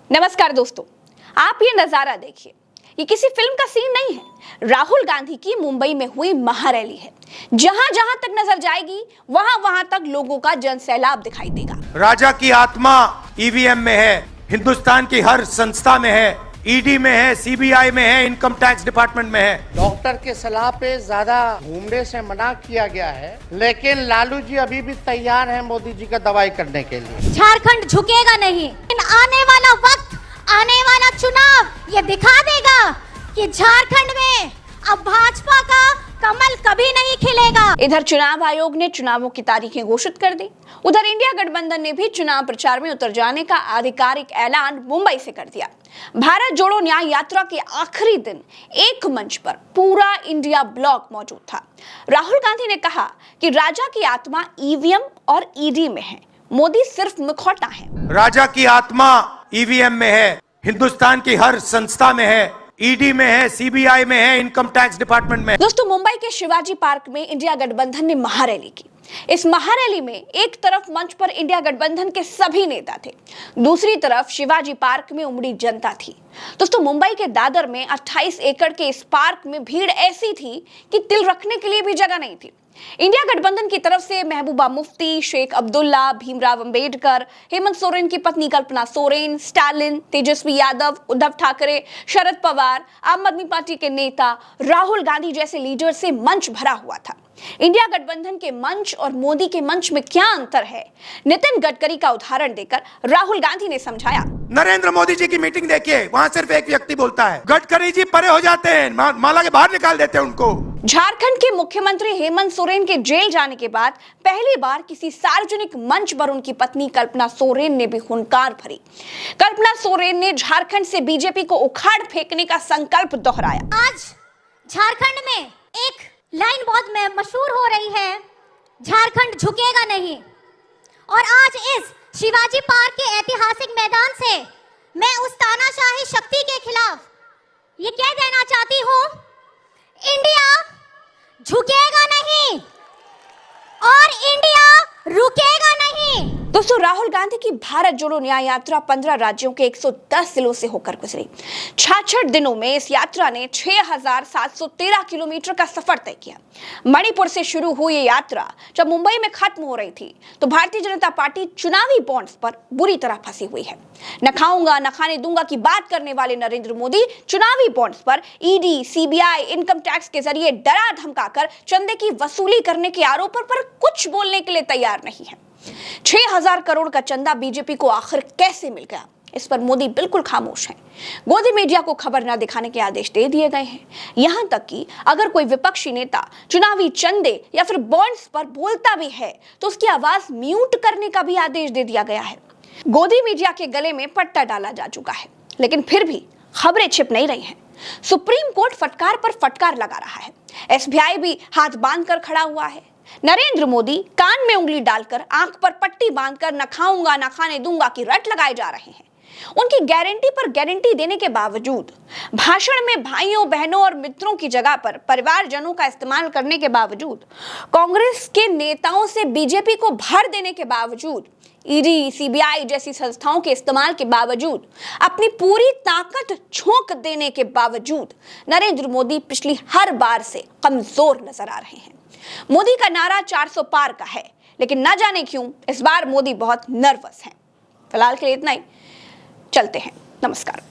नमस्कार दोस्तों, आप ये नजारा देखिए। ये किसी फिल्म का सीन नहीं है। राहुल गांधी की मुंबई में हुई महारैली है। जहां जहां तक नजर जाएगी वहां वहां तक लोगों का जनसैलाब दिखाई देगा। राजा की आत्मा ईवीएम में है, हिंदुस्तान की हर संस्था में है, ईडी में है, सीबीआई में है, इनकम टैक्स डिपार्टमेंट में है। डॉक्टर के सलाह पे ज्यादा घूमने से मना किया गया है, लेकिन लालू जी अभी भी तैयार हैं मोदी जी का दवाई करने के लिए। झारखंड झुकेगा नहीं। आने वाला वक्त, आने वाला चुनाव ये दिखा देगा कि झारखंड में अब भाजपा का कमल कभी नहीं खिलेगा। इधर चुनाव आयोग ने चुनावों की तारीखें घोषित कर दी। उधर इंडिया गठबंधन ने भी चुनाव प्रचार में उतर जाने का आधिकारिक ऐलान मुंबई से कर दिया। भारत जोड़ो न्याय यात्रा के आखिरी दिन एक मंच पर पूरा इंडिया ब्लॉक मौजूद था। राहुल गांधी ने कहा कि राजा की आत्मा ईवीएम और ईडी में है, मोदी सिर्फ मुखौटा है। राजा की आत्मा ईवीएम में है, हिंदुस्तान की हर संस्था में है, ईडी में है, सीबीआई में है, इनकम टैक्स डिपार्टमेंट में है। दोस्तों, मुंबई के शिवाजी पार्क में इंडिया गठबंधन ने महारैली की। इस महारैली में एक तरफ मंच पर इंडिया गठबंधन के सभी नेता थे, दूसरी तरफ शिवाजी पार्क में उमड़ी जनता थी। दोस्तों, मुंबई के दादर में 28 एकड़ के इस पार्क में भीड़ ऐसी थी कि तिल रखने के लिए भी जगह नहीं थी। इंडिया गठबंधन की तरफ से महबूबा मुफ्ती, शेख अब्दुल्ला, भीमराव अंबेडकर, हेमंत सोरेन की पत्नी कल्पना सोरेन, स्टालिन, तेजस्वी यादव, उद्धव ठाकरे, शरद पवार, आम आदमी पार्टी के नेता, राहुल गांधी जैसे लीडर से मंच भरा हुआ था। इंडिया गठबंधन के मंच और मोदी के मंच में क्या अंतर है, नितिन गडकरी का उदाहरण देकर राहुल गांधी ने समझाया। नरेंद्र मोदी जी की मीटिंग देखिए, वहाँ सिर्फ एक व्यक्ति बोलता है, गडकरी जी परे हो जाते हैं, माला के बाहर निकाल देते हैं उनको। झारखंड के मुख्यमंत्री हेमंत सोरेन के जेल जाने के बाद पहली बार किसी सार्वजनिक मंच पर उनकी पत्नी कल्पना सोरेन ने भी हुंकार भरी। कल्पना सोरेन ने झारखंड से बीजेपी को उखाड़ फेंकने का संकल्प दोहराया। आज झारखंड में एक लाइन बहुत मशहूर हो रही है, झारखंड झुकेगा नहीं। और आज इस शिवाजी पार्क के ऐतिहासिक मैदान से मैं उस तानाशाही शक्ति के खिलाफ ये कह देना चाहती हूँ, इंडिया झुकेगा नहीं और इंडिया रुकेगा नहीं। दोस्तों, राहुल गांधी की भारत जोड़ो न्याय यात्रा 15 राज्यों के 110 जिलों से होकर गुजरी। 66 दिनों में इस यात्रा ने 6713 किलोमीटर का सफर तय किया। मणिपुर से शुरू हुई ये यात्रा जब मुंबई में खत्म हो रही थी तो भारतीय जनता पार्टी चुनावी बॉन्ड्स पर बुरी तरह फंसी हुई है। न खाऊंगा न खाने दूंगा की बात करने वाले नरेंद्र मोदी चुनावी बॉन्ड्स पर ईडी, सीबीआई, इनकम टैक्स के जरिए डरा धमकाकर चंदे की वसूली करने के आरोपों पर कुछ बोलने के लिए तैयार नहीं है। 6000 करोड़ का चंदा बीजेपी को आखिर कैसे मिल गया, इस पर मोदी बिल्कुल खामोश हैं। गोदी मीडिया को खबर न दिखाने के आदेश दे दिए गए हैं। यहां तक कि अगर कोई विपक्षी नेता चुनावी चंदे या फिर बॉन्ड्स पर बोलता भी है तो उसकी आवाज म्यूट करने का भी आदेश दे दिया गया है। गोदी मीडिया के गले में पट्टा डाला जा चुका है, लेकिन फिर भी खबरें छिप नहीं रही हैं। सुप्रीम कोर्ट फटकार पर फटकार लगा रहा है, एसबीआई भी हाथ बांधकर खड़ा हुआ है। नरेंद्र मोदी कान में उंगली डालकर, आंख पर पट्टी बांधकर न खाऊंगा न खाने दूंगा की रट लगाए जा रहे हैं। उनकी गारंटी पर गारंटी देने के बावजूद, भाषण में भाइयों बहनों और मित्रों की जगह पर परिवारजनों का इस्तेमाल करने के बावजूद, कांग्रेस के नेताओं से बीजेपी को भर देने के बावजूद, ईडी, सीबीआई जैसी संस्थाओं के इस्तेमाल के बावजूद, अपनी पूरी ताकत झोंक देने के बावजूद नरेंद्र मोदी पिछली हर बार से कमजोर नजर आ रहे हैं। मोदी का नारा 400 पार का है, लेकिन न जाने क्यों इस बार मोदी बहुत नर्वस हैं। फिलहाल के लिए इतना ही, चलते हैं। नमस्कार।